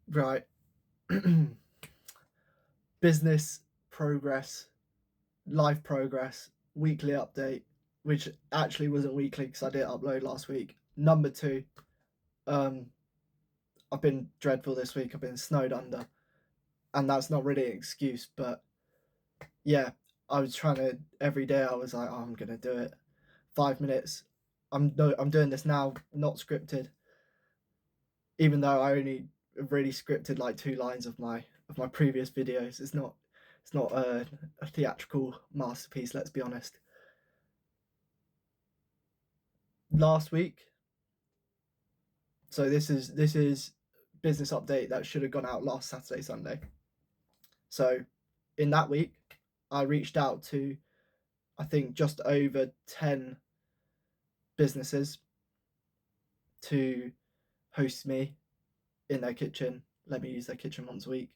Right. Business progress, life progress, weekly update, which actually wasn't weekly because I didn't upload last week. Number two, um, I've been dreadful this week. I've been snowed under, and that's not really an excuse, but yeah, I was trying to every day. I was like, oh, I'm gonna do it. 5 minutes. I'm doing this now, not scripted. Even though I only really scripted like 2 lines of my previous videos, it's not a theatrical masterpiece. Let's be honest. Last week, so this is business update that should have gone out last Saturday, Sunday. So in that week, I reached out to I think just over 10 businesses to host me in their kitchen, let me use their kitchen once a week.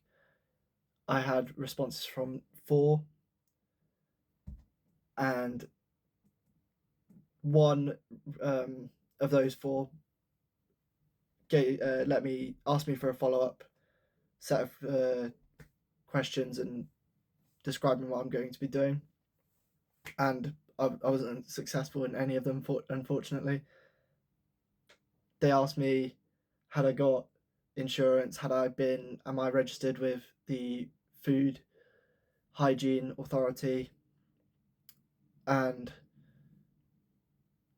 I had responses from 4, and one of those 4 asked me for a follow-up set of questions and describing what I'm going to be doing, and I wasn't successful in any of them, unfortunately. They asked me, had I got insurance, am I registered with the Food Hygiene Authority, and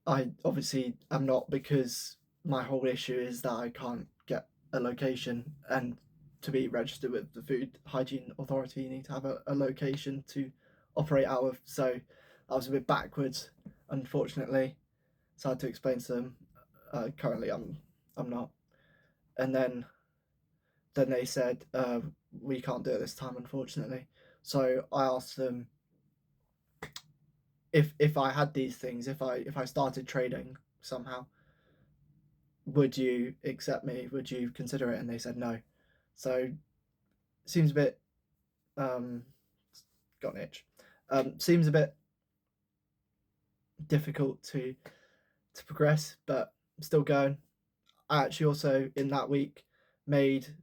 I obviously am not, because my whole issue is that I can't get a location, and to be registered with the Food Hygiene Authority, you need to have a location to operate out of. So I was a bit backwards, unfortunately. So I had to explain to them. Currently, I'm not. And then they said we can't do it this time, unfortunately. So I asked them if I had these things, if I started trading somehow, would you accept me? Would you consider it? And they said no. So seems a bit got an itch. Seems a bit difficult to progress, but I'm still going. I actually also in that week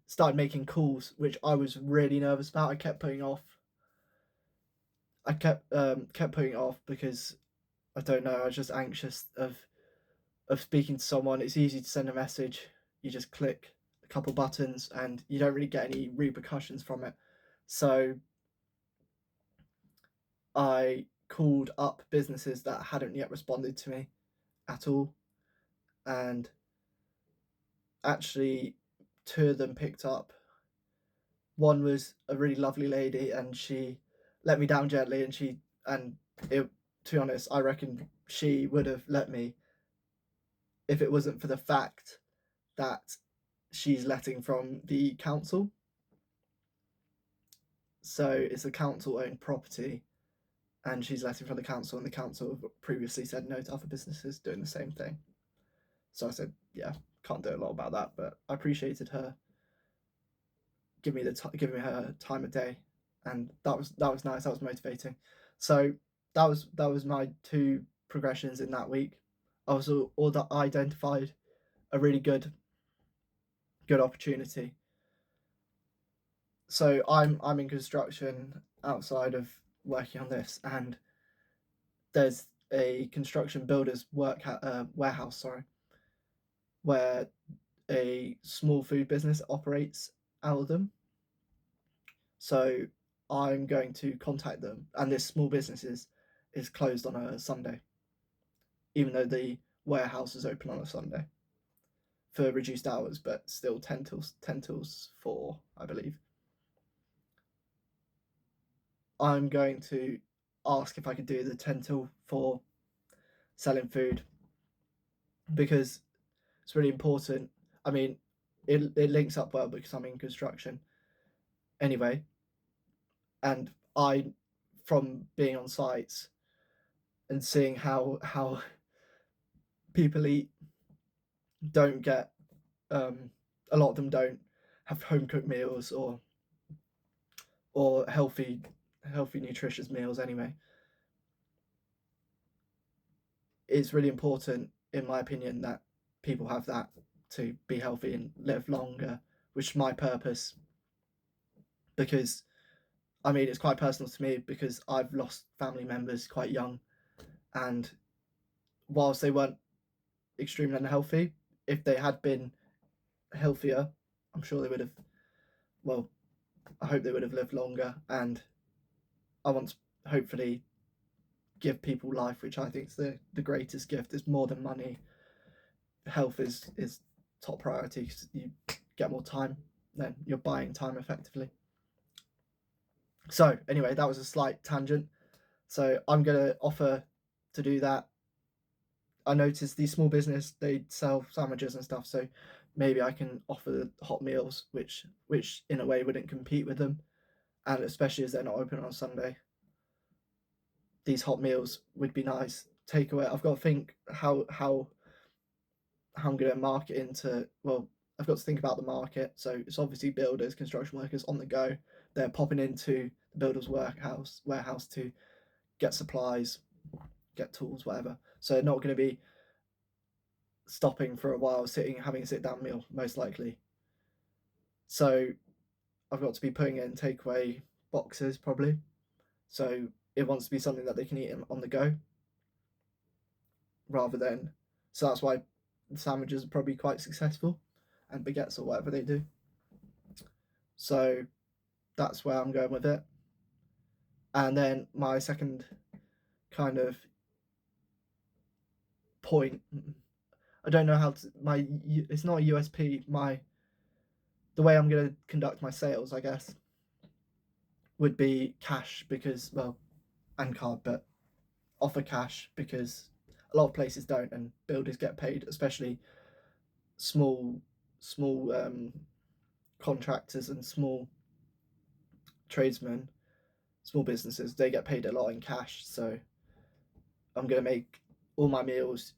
started making calls, which I was really nervous about. I kept putting it off because I don't know. I was just anxious of speaking to someone. It's easy to send a message. You just click a couple buttons and you don't really get any repercussions from it. So I called up businesses that hadn't yet responded to me at all, and actually 2 of them picked up. One was a really lovely lady, and she let me down gently, and it, to be honest, I reckon she would have let me if it wasn't for the fact that she's letting from the council. So it's a council-owned property, and she's letting from the council, and the council previously said no to other businesses doing the same thing. So I said, yeah, can't do a lot about that, but I appreciated her giving me her time of day, and that was nice. That was motivating. So that was my 2 progressions in that week. I also identified a really good opportunity. So I'm in construction outside of working on this, and there's a construction builder's warehouse, where a small food business operates out of them. So I'm going to contact them, and this small business is closed on a Sunday, even though the warehouse is open on a Sunday for reduced hours, but still 10 till 4, I believe. I'm going to ask if I could do the 10 till 4 selling food, because it's really important. I mean, it links up well because I'm in construction anyway, and I, from being on sites and seeing how people eat, don't get a lot of them don't have home cooked meals or healthy nutritious meals anyway. It's really important, in my opinion, that people have that to be healthy and live longer which is my purpose. Because, I mean, it's quite personal to me because I've lost family members quite young, and whilst they weren't extremely unhealthy, if they had been healthier, I'm sure they would have, well, I hope they would have lived longer, and I want to hopefully give people life, which I think is the greatest gift. It's more than money. Health is top priority because you get more time, then you're buying time effectively. So anyway, that was a slight tangent. So I'm going to offer to do that. I noticed these small business, they sell sandwiches and stuff, so maybe I can offer hot meals, which in a way wouldn't compete with them, and especially as they're not open on Sunday, these hot meals would be nice. Takeaway. I've got to think how I'm going to market into. Well, I've got to think about the market. So it's obviously builders, construction workers on the go. They're popping into the builder's warehouse to get supplies, get tools, whatever. So they're not going to be stopping for a while, having a sit down meal, most likely. So I've got to be putting in takeaway boxes probably. So it wants to be something that they can eat on the go, rather than. So that's why the sandwiches are probably quite successful, and baguettes or whatever they do. So that's where I'm going with it. And then my second kind of point, I don't know how to, it's not a USP, the way I'm going to conduct my sales, I guess, would be cash, because, well, and card, but offer cash because a lot of places don't, and builders get paid, especially small contractors and small tradesmen, small businesses, they get paid a lot in cash. So I'm going to make all my meals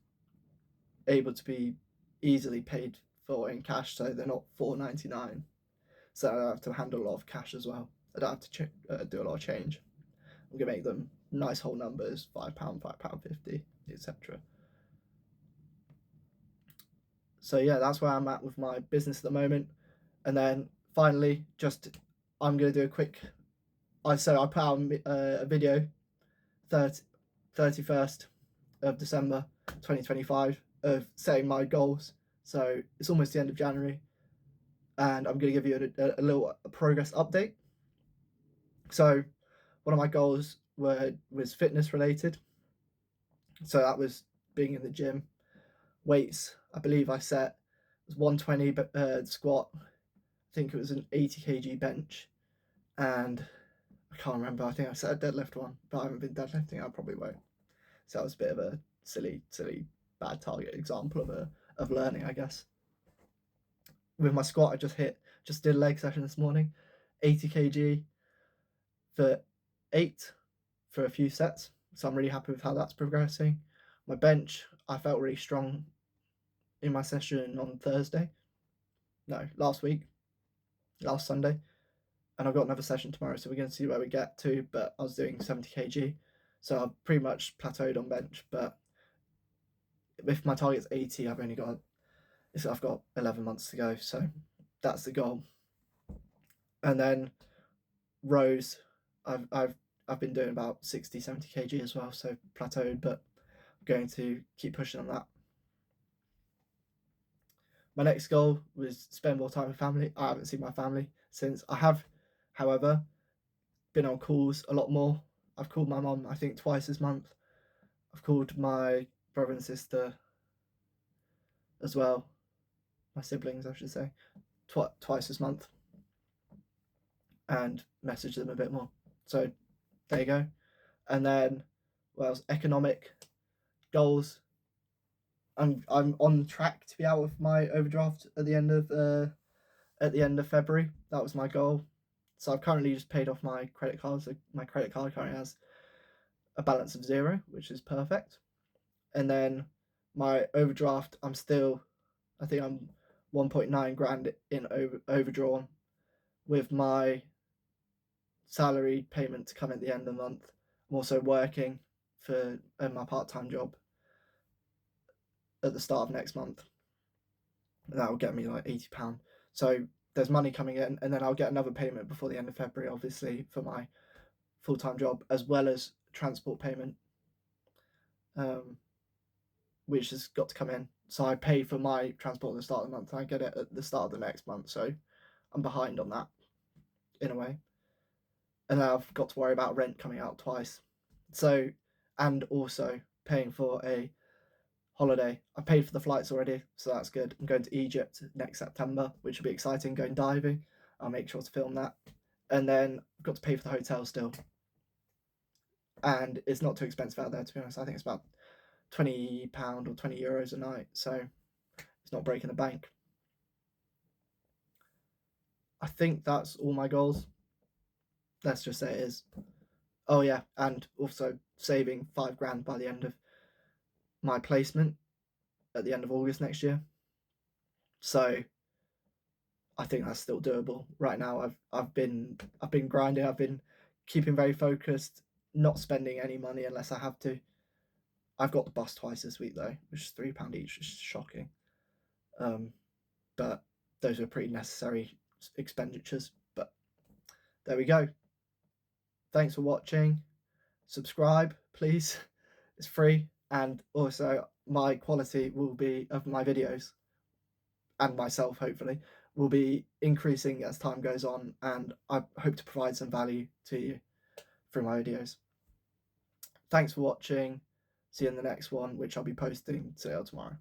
able to be easily paid for in cash, so they're not $4.99. So I don't have to handle a lot of cash as well. I don't have to do a lot of change. I'm going to make them nice whole numbers, £5, £5.50, etc. So yeah, that's where I'm at with my business at the moment. And then finally, I'm going to do a quick. I put out a video 31st of December 2025 of setting my goals. So it's almost the end of January, and I'm going to give you a little progress update. So one of my goals was fitness related. So that was being in the gym. Weights, I believe I set was 120 squat. I think it was an 80 kg bench, and I can't remember. I think I set a deadlift one, but I haven't been deadlifting. I probably won't. So that was a bit of a silly bad target example of learning, I guess. With my squat, I just did a leg session this morning, 80 kg for 8 for a few sets. So I'm really happy with how that's progressing. My bench, I felt really strong in my session on last Sunday, and I've got another session tomorrow, so we're going to see where we get to. But I was doing 70 kg, so I've pretty much plateaued on bench. But if my target's 80, I've got 11 months to go, so that's the goal. And then rows, I've been doing about 60, 70 kg as well, so plateaued, but I'm going to keep pushing on that. My next goal was spend more time with family. I haven't seen my family since. I have, however, been on calls a lot more. I've called my mum, I think, twice this month. I've called my brother and sister as well, my siblings, I should say, twice this month, and messaged them a bit more. So there you go. And then, what else? Economic goals. I'm on track to be out of my overdraft at the end of February. That was my goal. So I've currently just paid off my credit card. So my credit card currently has a balance of 0, which is perfect. And then my overdraft, I think I'm 1.9 grand in overdrawn, with my salary payment to come at the end of the month. I'm also working for my part-time job at the start of next month, and that will get me like £80. So there's money coming in, and then I'll get another payment before the end of February, obviously, for my full-time job, as well as transport payment, which has got to come in. So I pay for my transport at the start of the month, and I get it at the start of the next month. So I'm behind on that in a way. And then I've got to worry about rent coming out twice. So, and also paying for a holiday. I paid for the flights already, so that's good. I'm going to Egypt next September, which will be exciting, going diving. I'll make sure to film that. And then I've got to pay for the hotel still. And it's not too expensive out there, to be honest. I think it's about £20 or €20 a night, so it's not breaking the bank. I think that's all my goals. Let's just say it is. Oh yeah, and also saving £5 by the end of my placement at the end of August next year. So I think that's still doable. Right now I've been grinding, I've been keeping very focused, not spending any money unless I have to. I've got the bus twice this week though, which is £3 each, which is shocking. But those are pretty necessary expenditures. But there we go. Thanks for watching. Subscribe, please. It's free, and also my quality will be of my videos, and myself hopefully, will be increasing as time goes on, and I hope to provide some value to you through my videos. Thanks for watching. See you in the next one, which I'll be posting today or tomorrow.